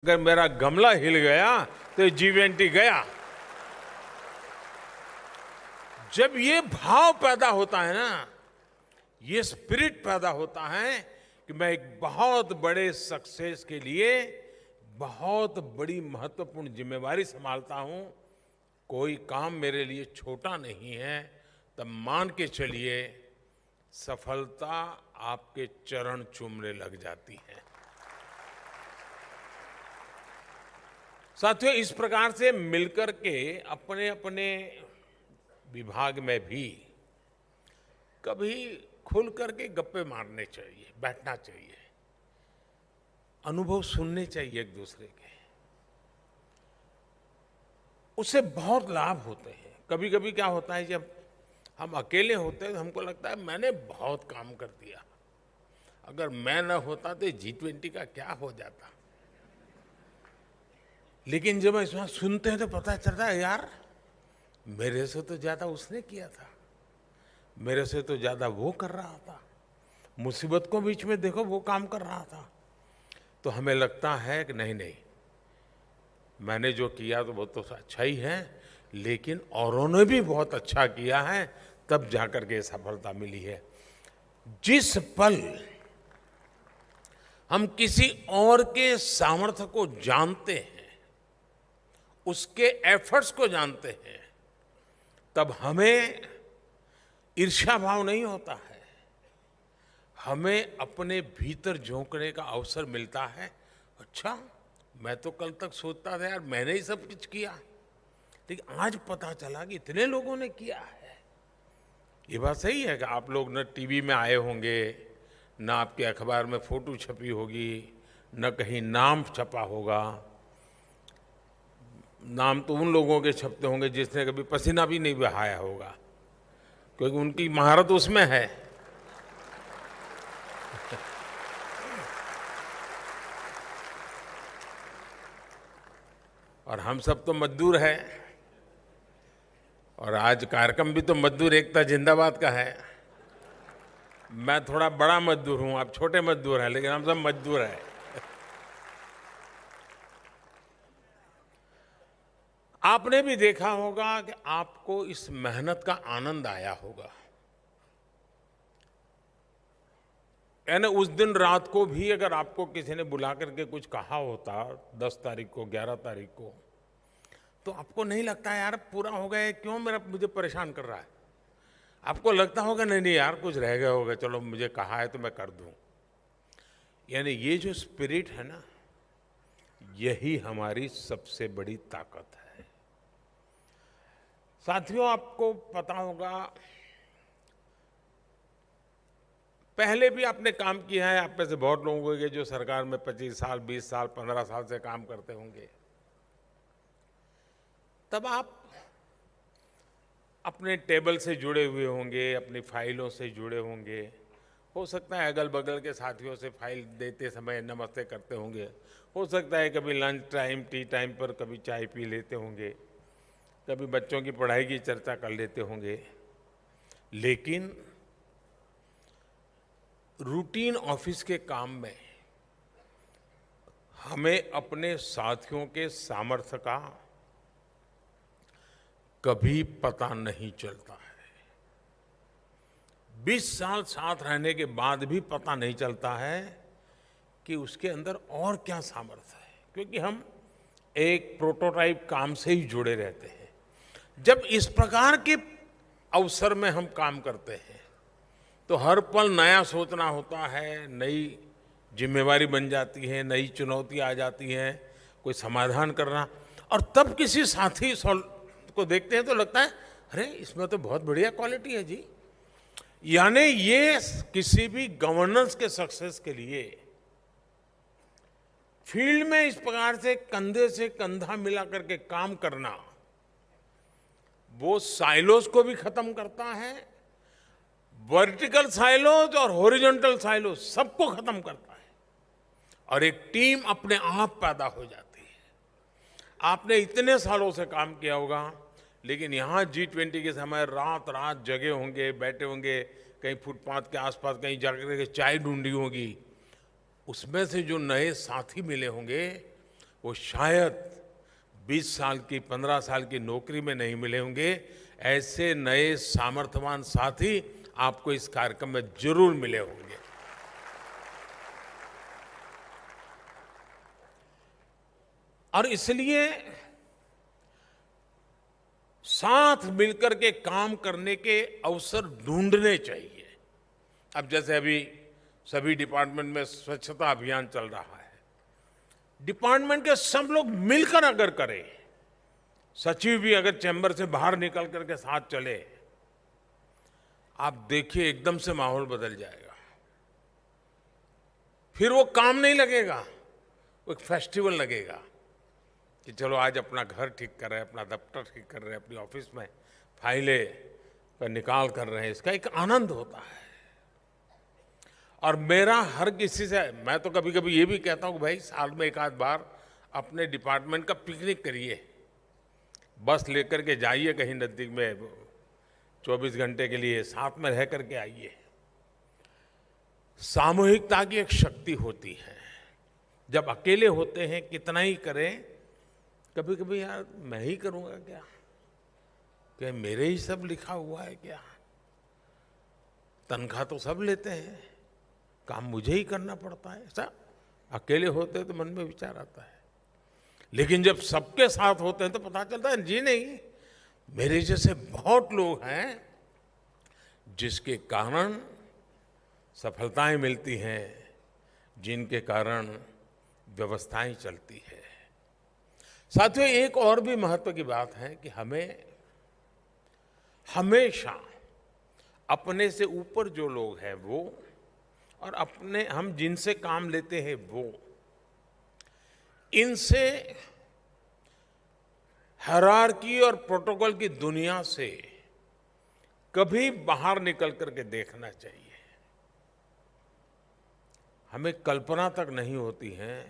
अगर मेरा गमला हिल गया तो G20 गया। जब ये भाव पैदा होता है ना, ये स्पिरिट पैदा होता है कि मैं एक बहुत बड़े सक्सेस के लिए बहुत बड़ी महत्वपूर्ण जिम्मेवारी संभालता हूं, कोई काम मेरे लिए छोटा नहीं है, तब मान के चलिए सफलता आपके चरण चूमने लग जाती है। साथियों, इस प्रकार से मिलकर के अपने अपने विभाग में भी कभी खुल करके गप्पे मारने चाहिए, बैठना चाहिए, अनुभव सुनने चाहिए एक दूसरे के। उससे बहुत लाभ होते हैं। कभी कभी क्या होता है, जब हम अकेले होते हैं तो हमको लगता है मैंने बहुत काम कर दिया, अगर मैं न होता तो G20 का क्या हो जाता। लेकिन जब इसमें सुनते हैं तो पता चलता है यार, मेरे से तो ज्यादा उसने किया था, मेरे से तो ज्यादा वो कर रहा था, मुसीबत को बीच में देखो वो काम कर रहा था। तो हमें लगता है कि नहीं नहीं, मैंने जो किया तो वो तो अच्छा ही है, लेकिन औरों ने भी बहुत अच्छा किया है, तब जाकर के सफलता मिली है। जिस पल हम किसी और के सामर्थ्य को जानते हैं, उसके एफर्ट्स को जानते हैं, तब हमें ईर्ष्या भाव नहीं होता है, हमें अपने भीतर झोंकने का अवसर मिलता है। अच्छा, मैं तो कल तक सोचता था यार मैंने ही सब कुछ किया, लेकिन आज पता चला कि इतने लोगों ने किया है। ये बात सही है कि आप लोग न टीवी में आए होंगे, न आपके अखबार में फोटो छपी होगी, न कहीं नाम छपा होगा। नाम तो उन लोगों के छपते होंगे जिसने कभी पसीना भी नहीं बहाया होगा, क्योंकि उनकी महारत उसमें है। और हम सब तो मजदूर हैं, और आज कार्यक्रम भी तो मजदूर एकता जिंदाबाद का है। मैं थोड़ा बड़ा मजदूर हूं, आप छोटे मजदूर हैं, लेकिन हम सब मजदूर हैं। आपने भी देखा होगा कि आपको इस मेहनत का आनंद आया होगा। यानी उस दिन रात को भी अगर आपको किसी ने बुला करके कुछ कहा होता 10 तारीख को, 11 तारीख को, तो आपको नहीं लगता यार पूरा हो गया, क्यों मुझे परेशान कर रहा है। आपको लगता होगा नहीं नहीं यार कुछ रह गया होगा, चलो मुझे कहा है तो मैं कर दूं। यानी ये जो स्पिरिट है ना, यही हमारी सबसे बड़ी ताकत है। साथियों, आपको पता होगा, पहले भी आपने काम किया है, आप में से बहुत लोग होंगे जो सरकार में 25 साल, 20 साल, 15 साल से काम करते होंगे। तब आप अपने टेबल से जुड़े हुए होंगे, अपनी फाइलों से जुड़े होंगे। हो सकता है अगल बगल के साथियों से फाइल देते समय नमस्ते करते होंगे, हो सकता है कभी लंच टाइम, टी टाइम पर कभी चाय पी लेते होंगे, कभी बच्चों की पढ़ाई की चर्चा कर लेते होंगे। लेकिन रूटीन ऑफिस के काम में हमें अपने साथियों के सामर्थ्य का कभी पता नहीं चलता है। 20 साल साथ रहने के बाद भी पता नहीं चलता है कि उसके अंदर और क्या सामर्थ्य है, क्योंकि हम एक प्रोटोटाइप काम से ही जुड़े रहते हैं। जब इस प्रकार के अवसर में हम काम करते हैं तो हर पल नया सोचना होता है, नई जिम्मेवारी बन जाती है, नई चुनौती आ जाती है, कोई समाधान करना। और तब किसी साथी को देखते हैं तो लगता है अरे इसमें तो बहुत बढ़िया क्वालिटी है जी। यानी ये किसी भी गवर्नेंस के सक्सेस के लिए फील्ड में इस प्रकार से कंधा मिला करके काम करना, वो साइलोस को भी खत्म करता है, वर्टिकल साइलोस और हॉरिजॉन्टल साइलोस सबको खत्म करता है, और एक टीम अपने आप पैदा हो जाती है। आपने इतने सालों से काम किया होगा, लेकिन यहाँ G20 के समय रात रात जगे होंगे, बैठे होंगे, कहीं फुटपाथ के आसपास कहीं जाकर के चाय ढूंढी होगी, उसमें से जो नए साथी मिले होंगे वो शायद 20 साल की 15 साल की नौकरी में नहीं मिले होंगे। ऐसे नए सामर्थ्यवान साथी आपको इस कार्यक्रम में जरूर मिले होंगे। और इसलिए साथ मिलकर के काम करने के अवसर ढूंढने चाहिए। अब जैसे अभी सभी डिपार्टमेंट में स्वच्छता अभियान चल रहा है, डिपार्टमेंट के सब लोग मिलकर अगर करें, सचिव भी अगर चैम्बर से बाहर निकल करके साथ चले, आप देखिए एकदम से माहौल बदल जाएगा। फिर वो काम नहीं लगेगा, वो एक फेस्टिवल लगेगा कि चलो आज अपना घर ठीक कर रहे हैं, अपना दफ्तर ठीक कर रहे हैं, अपनी ऑफिस में फाइलें पर निकाल कर रहे हैं। इसका एक आनंद होता है। और मेरा हर किसी से, मैं तो कभी कभी ये भी कहता हूँ कि भाई साल में एक आध बार अपने डिपार्टमेंट का पिकनिक करिए, बस लेकर के जाइए कहीं नज़दीक में, 24 घंटे के लिए साथ में रह करके आइए। सामूहिकता की एक शक्ति होती है। जब अकेले होते हैं कितना ही करें, कभी कभी यार मैं ही करूँगा क्या मेरे ही सब लिखा हुआ है क्या, तनख्वाह तो सब लेते हैं, काम मुझे ही करना पड़ता है। ऐसा अकेले होते तो मन में विचार आता है। लेकिन जब सबके साथ होते हैं तो पता चलता है जी नहीं, मेरे जैसे बहुत लोग हैं जिसके कारण सफलताएं मिलती हैं, जिनके कारण व्यवस्थाएं चलती है। साथियों, एक और भी महत्व की बात है कि हमें हमेशा अपने से ऊपर जो लोग हैं वो, और अपने हम जिनसे काम लेते हैं वो, इनसे हायरार्की और प्रोटोकॉल की दुनिया से कभी बाहर निकल करके देखना चाहिए। हमें कल्पना तक नहीं होती है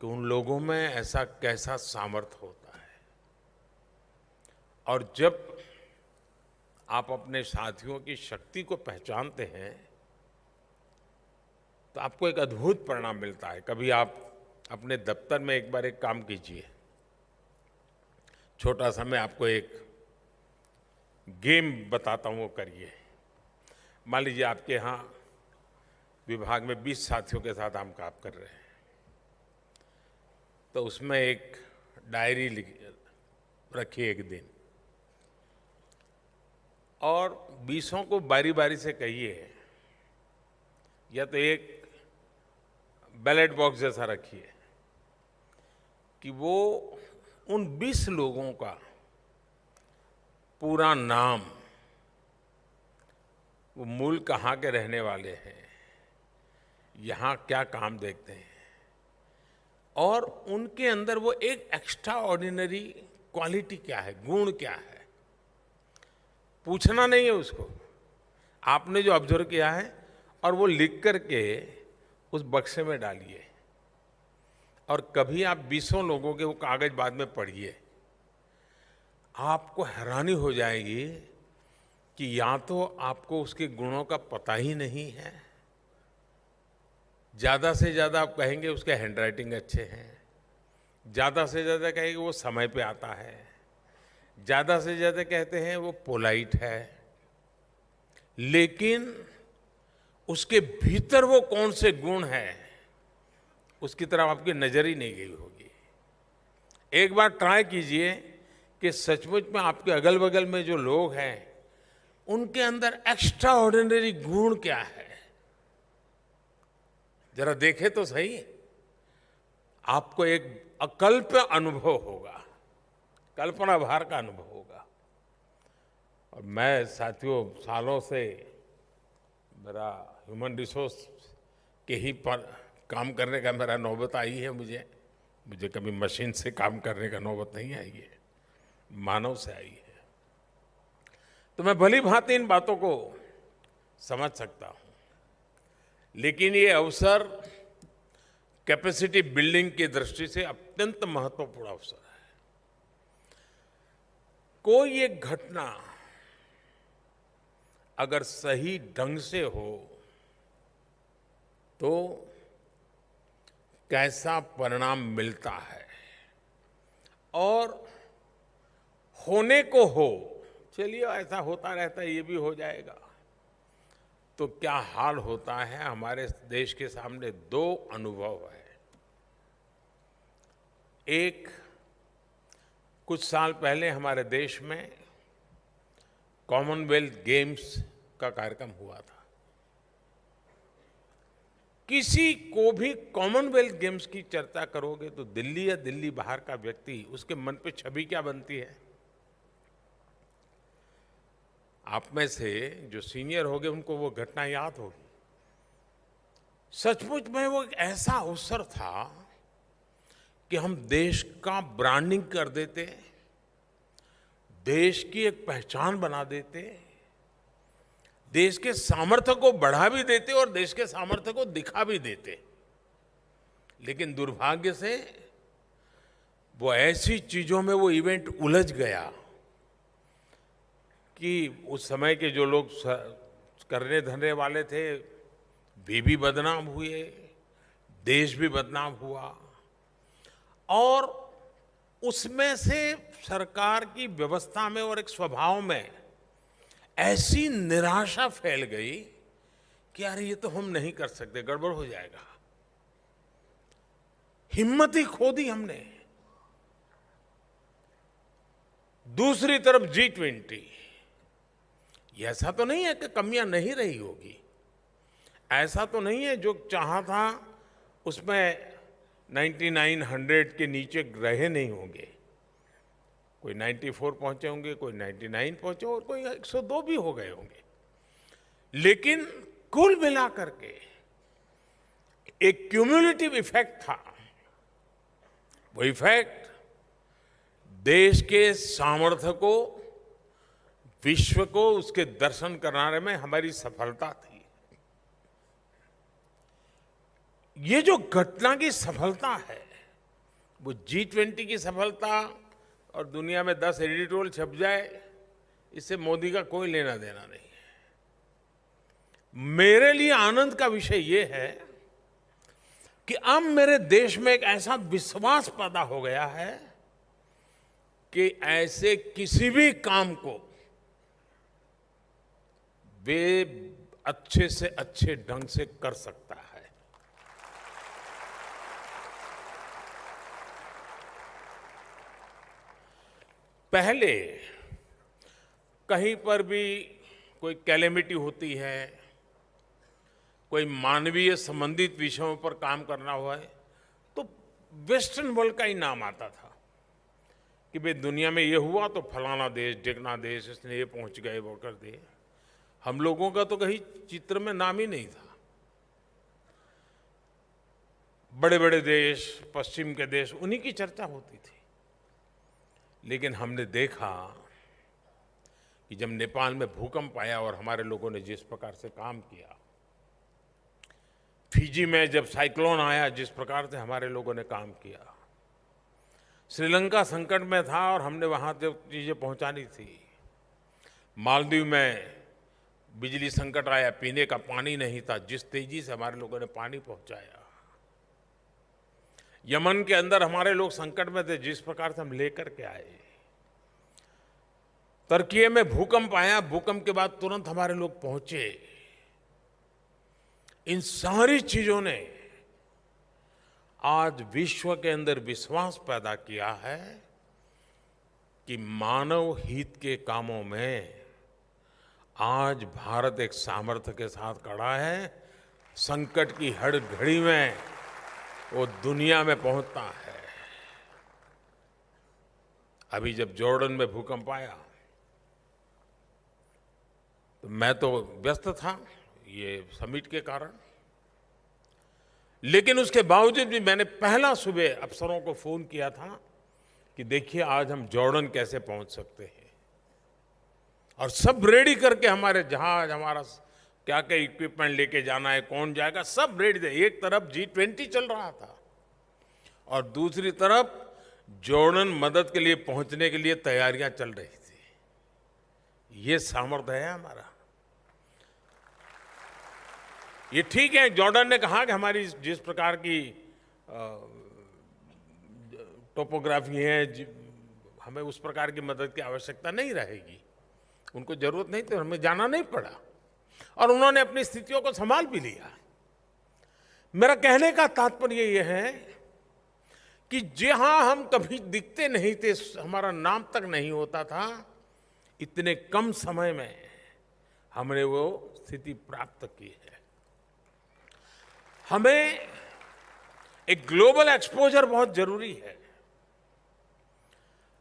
कि उन लोगों में ऐसा कैसा सामर्थ्य होता है। और जब आप अपने साथियों की शक्ति को पहचानते हैं तो आपको एक अद्भुत परिणाम मिलता है। कभी आप अपने दफ्तर में एक बार एक काम कीजिए, छोटा सा मैं आपको एक गेम बताता हूँ, वो करिए। मान लीजिए आपके यहाँ विभाग में 20 साथियों के साथ हम काम कर रहे हैं, तो उसमें एक डायरी रखिए एक दिन, और 20 को बारी बारी से कहिए, या तो एक बैलेट बॉक्स जैसा रखिए कि वो उन 20 लोगों का पूरा नाम, वो मूल कहाँ के रहने वाले हैं, यहाँ क्या काम देखते हैं, और उनके अंदर वो एक एक्स्ट्रा ऑर्डिनरी क्वालिटी क्या है, गुण क्या है। पूछना नहीं है उसको, आपने जो ऑब्जर्व किया है, और वो लिख करके उस बक्से में डालिए। और कभी आप 20 लोगों के वो कागज बाद में पढ़िए, आपको हैरानी हो जाएगी कि या तो आपको उसके गुणों का पता ही नहीं है, ज़्यादा से ज़्यादा आप कहेंगे उसके हैंडराइटिंग अच्छे हैं, ज़्यादा से ज़्यादा कहेंगे वो समय पे आता है, ज़्यादा से ज़्यादा कहते हैं वो पोलाइट है, लेकिन उसके भीतर वो कौन से गुण हैं उसकी तरफ आपकी नजर ही नहीं गई होगी। एक बार ट्राई कीजिए कि सचमुच में आपके अगल बगल में जो लोग हैं उनके अंदर एक्स्ट्रा ऑर्डिनरी गुण क्या है, जरा देखें तो सही। आपको एक अकल्प्य अनुभव होगा, कल्पना बाहर का अनुभव होगा। और मैं साथियों सालों से मेरा ह्यूमन रिसोर्स के ही पर काम करने का मेरा नौबत आई है। मुझे कभी मशीन से काम करने का नौबत नहीं आई है, मानव से आई है। तो मैं भली भांति इन बातों को समझ सकता हूं, लेकिन ये अवसर कैपेसिटी बिल्डिंग की दृष्टि से अत्यंत महत्वपूर्ण अवसर है। कोई एक घटना अगर सही ढंग से हो तो कैसा परिणाम मिलता है। और होने को हो, चलिए ऐसा होता रहता है, ये भी हो जाएगा, तो क्या हाल होता है। हमारे देश के सामने दो अनुभव है। एक, कुछ साल पहले हमारे देश में कॉमनवेल्थ गेम्स का कार्यक्रम हुआ था। किसी को भी कॉमनवेल्थ गेम्स की चर्चा करोगे तो दिल्ली या दिल्ली बाहर का व्यक्ति, उसके मन पे छवि क्या बनती है। आप में से जो सीनियर होंगे उनको वो घटना याद होगी। सचमुच में वो एक ऐसा अवसर था कि हम देश का ब्रांडिंग कर देते, देश की एक पहचान बना देते, देश के सामर्थ्य को बढ़ा भी देते और देश के सामर्थ्य को दिखा भी देते। लेकिन दुर्भाग्य से वो ऐसी चीजों में वो इवेंट उलझ गया कि उस समय के जो लोग करने धरने वाले थे वे भी बदनाम हुए, देश भी बदनाम हुआ। और उसमें से सरकार की व्यवस्था में और एक स्वभाव में ऐसी निराशा फैल गई कि यार ये तो हम नहीं कर सकते, गड़बड़ हो जाएगा। हिम्मत ही खो दी हमने। दूसरी तरफ G20, ऐसा तो नहीं है कि कमियां नहीं रही होगी, ऐसा तो नहीं है जो चाहा था उसमें 99-100 के नीचे रहे नहीं होंगे। कोई 94 पहुंचे होंगे, कोई 99 पहुंचे और कोई 102 भी हो गए होंगे। लेकिन कुल मिलाकर के एक क्यूमुलेटिव इफेक्ट था। वो इफेक्ट देश के सामर्थ्य को, विश्व को उसके दर्शन कराने में हमारी सफलता थी। ये जो घटना की सफलता है वो G20 की सफलता और दुनिया में 10 एडिटोरियल छप जाए, इससे मोदी का कोई लेना देना नहीं है। मेरे लिए आनंद का विषय ये है कि अब मेरे देश में एक ऐसा विश्वास पैदा हो गया है कि ऐसे किसी भी काम को वे अच्छे से अच्छे ढंग से कर सकता है। पहले कहीं पर भी कोई कैलेमिटी होती है, कोई मानवीय संबंधित विषयों पर काम करना हुआ है तो वेस्टर्न वर्ल्ड का ही नाम आता था कि भाई दुनिया में ये हुआ तो फलाना देश, ढिकना देश, इसने ये पहुंच गए, वो कर दिए। हम लोगों का तो कहीं चित्र में नाम ही नहीं था। बड़े बड़े देश, पश्चिम के देश, उन्हीं की चर्चा होती थी। लेकिन हमने देखा कि जब नेपाल में भूकंप आया और हमारे लोगों ने जिस प्रकार से काम किया, फिजी में जब साइक्लोन आया जिस प्रकार से हमारे लोगों ने काम किया, श्रीलंका संकट में था और हमने वहां जब चीजें पहुंचानी थी, मालदीव में बिजली संकट आया, पीने का पानी नहीं था, जिस तेजी से हमारे लोगों ने पानी पहुंचाया, यमन के अंदर हमारे लोग संकट में थे, जिस प्रकार से हम लेकर के आए, तुर्की में भूकंप आया, भूकंप के बाद तुरंत हमारे लोग पहुंचे। इन सारी चीजों ने आज विश्व के अंदर विश्वास पैदा किया है कि मानव हित के कामों में आज भारत एक सामर्थ्य के साथ खड़ा है। संकट की हर घड़ी में वो दुनिया में पहुंचता है। अभी जब जॉर्डन में भूकंप आया तो मैं तो व्यस्त था ये समिट के कारण, लेकिन उसके बावजूद भी मैंने पहला सुबह अफसरों को फोन किया था कि देखिए आज हम जॉर्डन कैसे पहुंच सकते हैं, और सब रेडी करके हमारे जहाज, हमारा क्या क्या इक्विपमेंट लेके जाना है, कौन जाएगा, सब रेडी थे। एक तरफ G20 चल रहा था और दूसरी तरफ जॉर्डन मदद के लिए पहुंचने के लिए तैयारियां चल रही थी। ये सामर्थ्य है हमारा। ये ठीक है, जॉर्डन ने कहा कि हमारी जिस प्रकार की टोपोग्राफी है, हमें उस प्रकार की मदद की आवश्यकता नहीं रहेगी। उनको जरूरत नहीं तो हमें जाना नहीं पड़ा और उन्होंने अपनी स्थितियों को संभाल भी लिया। मेरा कहने का तात्पर्य यह है कि जहां हम कभी दिखते नहीं थे, हमारा नाम तक नहीं होता था, इतने कम समय में हमने वो स्थिति प्राप्त की है। हमें एक ग्लोबल एक्सपोजर बहुत जरूरी है।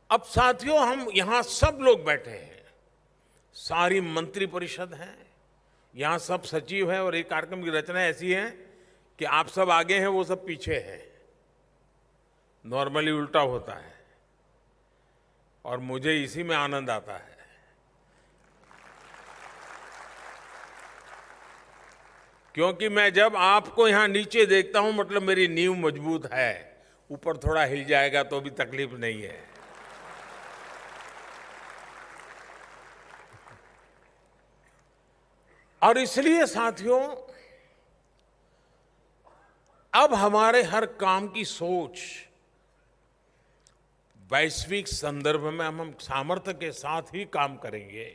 अब साथियों, हम यहां सब लोग बैठे हैं, सारी मंत्री परिषद है, यहां सब सचिव हैं और एक कार्यक्रम की रचना ऐसी है कि आप सब आगे हैं, वो सब पीछे हैं। नॉर्मली उल्टा होता है और मुझे इसी में आनंद आता है। क्योंकि मैं जब आपको यहां नीचे देखता हूं, मतलब मेरी नींव मजबूत है। ऊपर थोड़ा हिल जाएगा तो भी तकलीफ नहीं है। और इसलिए साथियों, अब हमारे हर काम की सोच वैश्विक संदर्भ में हम सामर्थ्य के साथ ही काम करेंगे।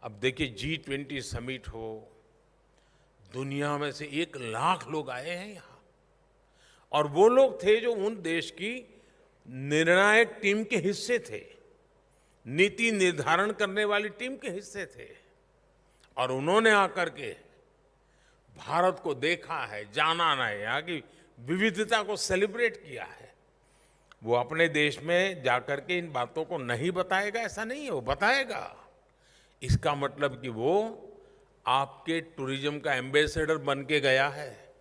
अब देखिए, G20 समिट हो, दुनिया में से 1 लाख लोग आए हैं यहां, और वो लोग थे जो उन देश की निर्णायक टीम के हिस्से थे, नीति निर्धारण करने वाली टीम के हिस्से थे, और उन्होंने आकर के भारत को देखा है, जाना है, यहाँ की विविधता को सेलिब्रेट किया है। वो अपने देश में जाकर के इन बातों को नहीं बताएगा ऐसा नहीं है, वो बताएगा। इसका मतलब कि वो आपके टूरिज्म का एम्बेसडर बन के गया है।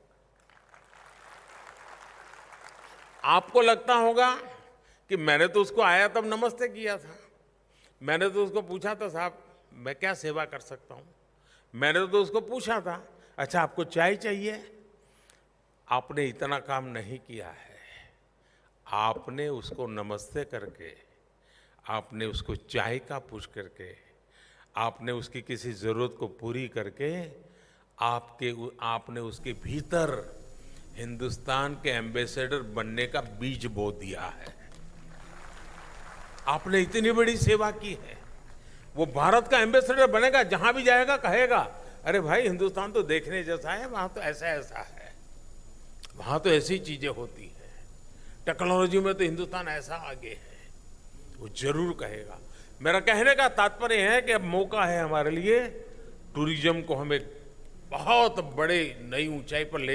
आपको लगता होगा कि मैंने तो उसको आया तब नमस्ते किया था, मैंने तो उसको पूछा था, साहब मैं क्या सेवा कर सकता हूं। मैंने तो उसको पूछा था, अच्छा आपको चाय चाहिए। आपने इतना काम नहीं किया है। आपने उसको नमस्ते करके, आपने उसको चाय का पूछ करके, आपने उसकी किसी जरूरत को पूरी करके आपने उसके भीतर हिंदुस्तान के एम्बेसडर बनने का बीज बो दिया है। आपने इतनी बड़ी सेवा की है। वो भारत का एम्बेसडर बनेगा, जहां भी जाएगा कहेगा, अरे भाई हिंदुस्तान तो देखने जैसा है, वहां तो ऐसा ऐसा है, वहां तो ऐसी चीजें होती है, टेक्नोलॉजी में तो हिंदुस्तान ऐसा आगे है, वो जरूर कहेगा। मेरा कहने का तात्पर्य है कि अब मौका है हमारे लिए टूरिज्म को हमें बहुत बड़े नई ऊंचाई पर ले